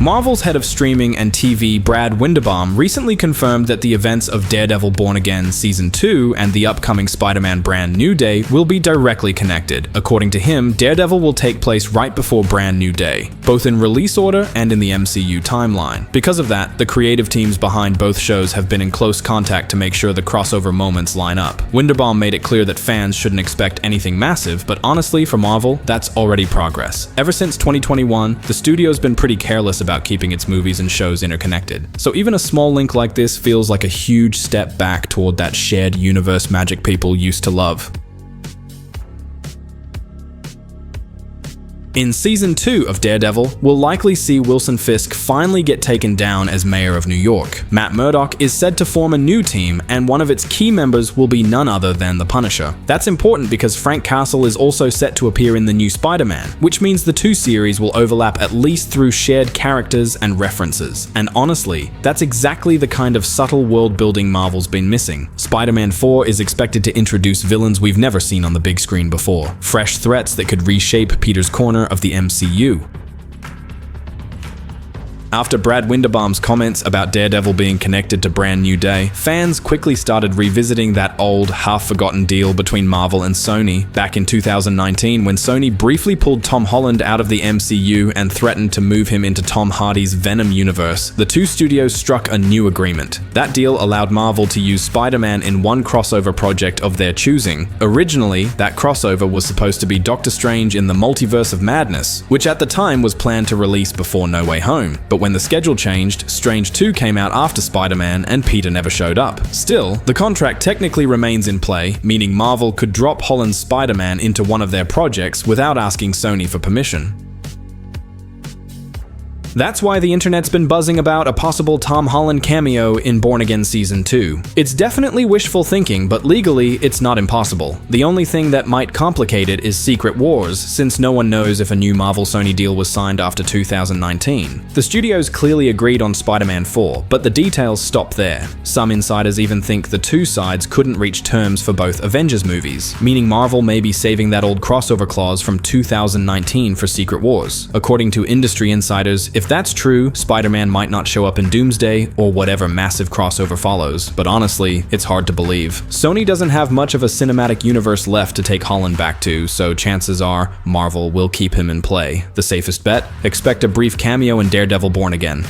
Marvel's head of streaming and TV, Brad Winderbaum, recently confirmed that the events of Daredevil Born Again Season 2 and the upcoming Spider-Man Brand New Day will be directly connected. According to him, Daredevil will take place right before Brand New Day, both in release order and in the MCU timeline. Because of that, the creative teams behind both shows have been in close contact to make sure the crossover moments line up. Winderbaum made it clear that fans shouldn't expect anything massive, but honestly, for Marvel, that's already progress. Ever since 2021, the studio's been pretty careless about keeping its movies and shows interconnected. So even a small link like this feels like a huge step back toward that shared universe magic people used to love. In Season 2 of Daredevil, we'll likely see Wilson Fisk finally get taken down as mayor of New York. Matt Murdock is said to form a new team, and one of its key members will be none other than the Punisher. That's important because Frank Castle is also set to appear in the new Spider-Man, which means the two series will overlap at least through shared characters and references. And honestly, that's exactly the kind of subtle world building Marvel's been missing. Spider-Man 4 is expected to introduce villains we've never seen on the big screen before, fresh threats that could reshape Peter's corner of the MCU. After Brad Winderbaum's comments about Daredevil being connected to Brand New Day, fans quickly started revisiting that old, half-forgotten deal between Marvel and Sony back in 2019 when Sony briefly pulled Tom Holland out of the MCU and threatened to move him into Tom Hardy's Venom universe. The two studios struck a new agreement. That deal allowed Marvel to use Spider-Man in one crossover project of their choosing. Originally, that crossover was supposed to be Doctor Strange in the Multiverse of Madness, which at the time was planned to release before No Way Home. But when the schedule changed, Strange 2 came out after Spider-Man and Peter never showed up. Still, the contract technically remains in play, meaning Marvel could drop Holland's Spider-Man into one of their projects without asking Sony for permission. That's why the internet's been buzzing about a possible Tom Holland cameo in Born Again Season 2. It's definitely wishful thinking, but legally, it's not impossible. The only thing that might complicate it is Secret Wars, since no one knows if a new Marvel-Sony deal was signed after 2019. The studios clearly agreed on Spider-Man 4, but the details stop there. Some insiders even think the two sides couldn't reach terms for both Avengers movies, meaning Marvel may be saving that old crossover clause from 2019 for Secret Wars. According to industry insiders, if that's true, Spider-Man might not show up in Doomsday or whatever massive crossover follows, but honestly, it's hard to believe. Sony doesn't have much of a cinematic universe left to take Holland back to, so chances are Marvel will keep him in play. The safest bet? Expect a brief cameo in Daredevil Born Again.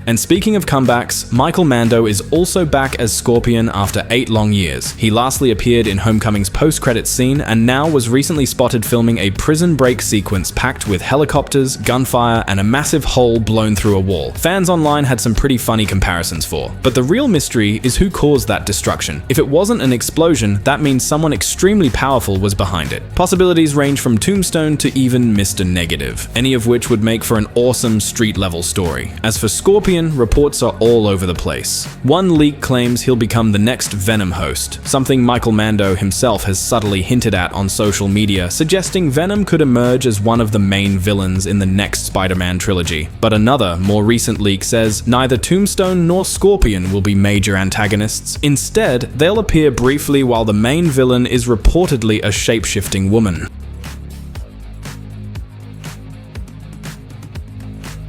And speaking of comebacks, Michael Mando is also back as Scorpion after 8 long years. He lastly appeared in Homecoming's post-credits scene and now was recently spotted filming a prison break sequence packed with helicopters, gunfire, and a massive hole blown through a wall. Fans online had some pretty funny comparisons for. But the real mystery is who caused that destruction. If it wasn't an explosion, that means someone extremely powerful was behind it. Possibilities range from Tombstone to even Mr. Negative, any of which would make for an awesome street-level story. As for Scorpion, reports are all over the place. One leak claims he'll become the next Venom host, something Michael Mando himself has subtly hinted at on social media, suggesting Venom could emerge as one of the main villains in the next Spider-Man trilogy. But another, more recent leak says neither Tombstone nor Scorpion will be major antagonists. Instead, they'll appear briefly while the main villain is reportedly a shape-shifting woman.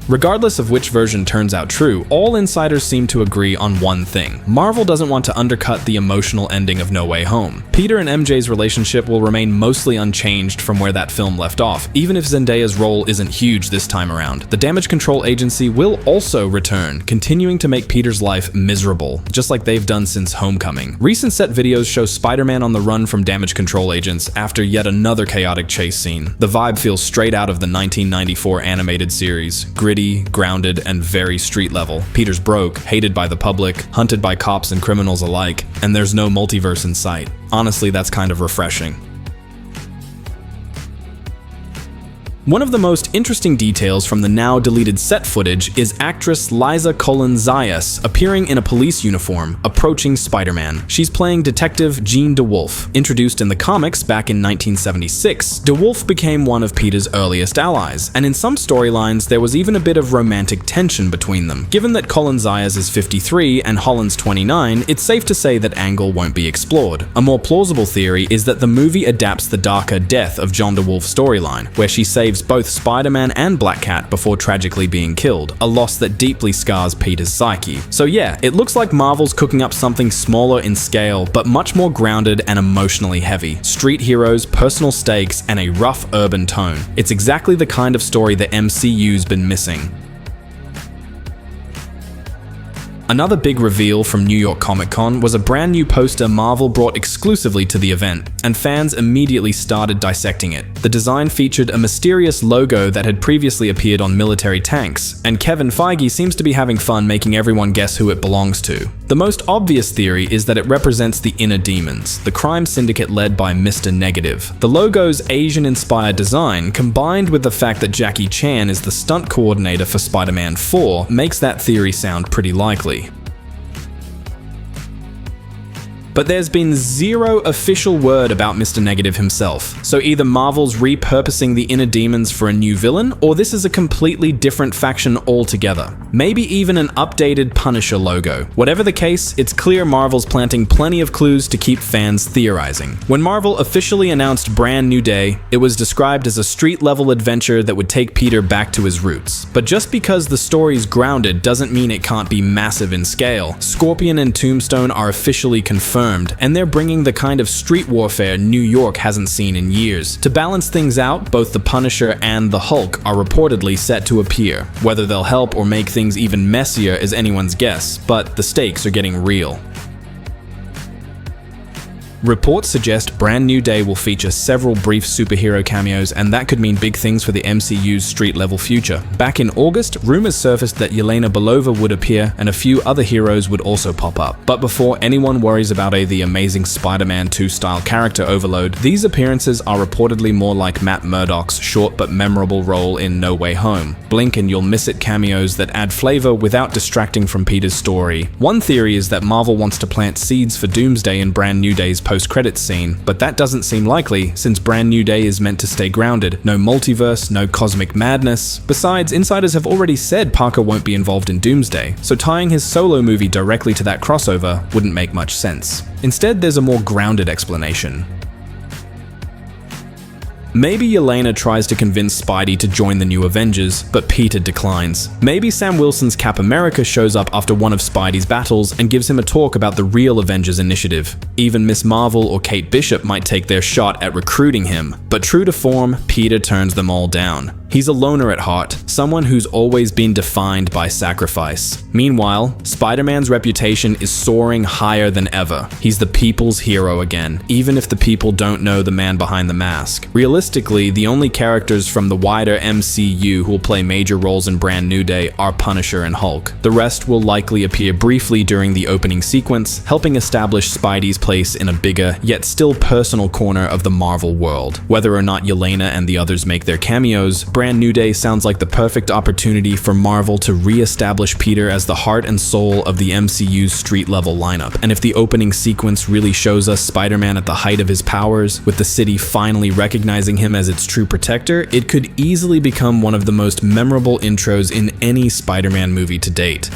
Regardless of which version turns out true, all insiders seem to agree on one thing. Marvel doesn't want to undercut the emotional ending of No Way Home. Peter and MJ's relationship will remain mostly unchanged from where that film left off, even if Zendaya's role isn't huge this time around. The Damage Control Agency will also return, continuing to make Peter's life miserable, just like they've done since Homecoming. Recent set videos show Spider-Man on the run from Damage Control agents after yet another chaotic chase scene. The vibe feels straight out of the 1994 animated series, gritty, grounded, and very street level. Peter's broke, hated by the public, hunted by cops and criminals alike, and there's no multiverse in sight. Honestly, that's kind of refreshing. One of the most interesting details from the now deleted set footage is actress Liza Colin-Zayas appearing in a police uniform, approaching Spider-Man. She's playing Detective Jean DeWolf. Introduced in the comics back in 1976, DeWolf became one of Peter's earliest allies, and in some storylines there was even a bit of romantic tension between them. Given that Colin-Zayas is 53 and Holland's 29, it's safe to say that angle won't be explored. A more plausible theory is that the movie adapts the darker death of John DeWolf's storyline, where she saves saves both Spider-Man and Black Cat before tragically being killed, a loss that deeply scars Peter's psyche. So yeah, it looks like Marvel's cooking up something smaller in scale, but much more grounded and emotionally heavy. Street heroes, personal stakes, and a rough urban tone. It's exactly the kind of story the MCU's been missing. Another big reveal from New York Comic Con was a brand new poster Marvel brought exclusively to the event, and fans immediately started dissecting it. The design featured a mysterious logo that had previously appeared on military tanks, and Kevin Feige seems to be having fun making everyone guess who it belongs to. The most obvious theory is that it represents the Inner Demons, the crime syndicate led by Mr. Negative. The logo's Asian-inspired design, combined with the fact that Jackie Chan is the stunt coordinator for Spider-Man 4, makes that theory sound pretty likely. But there's been zero official word about Mr. Negative himself, so either Marvel's repurposing the Inner Demons for a new villain, or this is a completely different faction altogether. Maybe even an updated Punisher logo. Whatever the case, it's clear Marvel's planting plenty of clues to keep fans theorizing. When Marvel officially announced Brand New Day, it was described as a street-level adventure that would take Peter back to his roots. But just because the story's grounded doesn't mean it can't be massive in scale. Scorpion and Tombstone are officially confirmed, and they're bringing the kind of street warfare New York hasn't seen in years. To balance things out, both the Punisher and the Hulk are reportedly set to appear. Whether they'll help or make things even messier is anyone's guess, but the stakes are getting real. Reports suggest Brand New Day will feature several brief superhero cameos, and that could mean big things for the MCU's street-level future. Back in August, rumors surfaced that Yelena Belova would appear, and a few other heroes would also pop up. But before anyone worries about the Amazing Spider-Man 2 style character overload, these appearances are reportedly more like Matt Murdock's short but memorable role in No Way Home. Blink and you'll miss it cameos that add flavor without distracting from Peter's story. One theory is that Marvel wants to plant seeds for Doomsday in Brand New Day's post-credits scene, but that doesn't seem likely since Brand New Day is meant to stay grounded. No multiverse, no cosmic madness. Besides, insiders have already said Parker won't be involved in Doomsday, so tying his solo movie directly to that crossover wouldn't make much sense. Instead, there's a more grounded explanation. Maybe Yelena tries to convince Spidey to join the new Avengers, but Peter declines. Maybe Sam Wilson's Cap America shows up after one of Spidey's battles and gives him a talk about the real Avengers initiative. Even Miss Marvel or Kate Bishop might take their shot at recruiting him, but true to form, Peter turns them all down. He's a loner at heart, someone who's always been defined by sacrifice. Meanwhile, Spider-Man's reputation is soaring higher than ever. He's the people's hero again, even if the people don't know the man behind the mask. Realistically, the only characters from the wider MCU who will play major roles in Brand New Day are Punisher and Hulk. The rest will likely appear briefly during the opening sequence, helping establish Spidey's place in a bigger, yet still personal corner of the Marvel world. Whether or not Yelena and the others make their cameos, Brand New Day sounds like the perfect opportunity for Marvel to re-establish Peter as the heart and soul of the MCU's street-level lineup. And if the opening sequence really shows us Spider-Man at the height of his powers, with the city finally recognizing him as its true protector, it could easily become one of the most memorable intros in any Spider-Man movie to date.